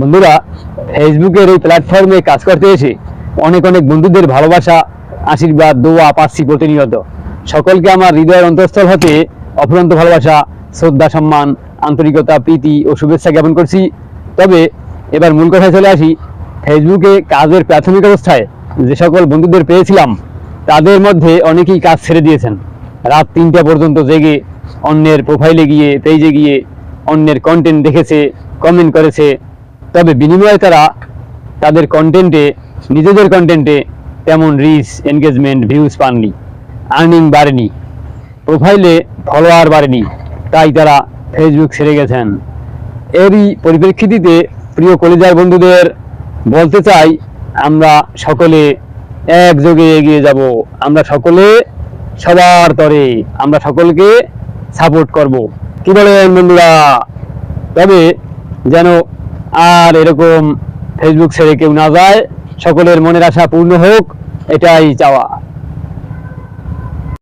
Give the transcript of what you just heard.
বন্ধুরা, ফেসবুকের এই প্ল্যাটফর্মে কাজ করতে এসে অনেক অনেক বন্ধুদের ভালোবাসা, আশীর্বাদ, দোয়া পাচ্ছি প্রতিনিয়ত। সকলকে আমার হৃদয়ের অন্তঃস্থল হতে অফুরন্ত ভালোবাসা, শ্রদ্ধা, সম্মান, আন্তরিকতা, প্রীতি ও শুভেচ্ছা জ্ঞাপন করছি। তবে এবার মূল কথায় চলে আসি। ফেসবুকে কাজের প্রাথমিক অবস্থায় যে সকল বন্ধুদের পেয়েছিলাম, তাদের মধ্যে অনেকেই কাজ ছেড়ে দিয়েছেন। রাত 3টা পর্যন্ত জেগে অন্যের প্রোফাইলে গিয়ে, পেজে গিয়ে অন্যের কন্টেন্ট দেখেছে, কমেন্ট করেছে। তবে বিনিময়ে তারা তাদের কন্টেন্টে, নিজেদের কন্টেন্টে তেমন রিচ, এনগেজমেন্ট, ভিউজ পাননি, আর্নিং বাড়েনি, প্রোফাইলে ফলোয়ার বাড়েনি। তাই তারা ফেসবুক ছেড়ে গেছেন। এরই পরিপ্রেক্ষিতে প্রিয় কলিজার বন্ধুদের বলতে চাই, আমরা সকলে একযোগে এগিয়ে যাব। আমরা সকলে সবার তরে, আমরা সকলকে সাপোর্ট করব। কি বলেন বন্ধুরা? তবে যেন আর এরকম ফেসবুক ছেড়ে কেউ না যায়, সকলের মনের আশা পূর্ণ হোক, এটাই চাওয়া।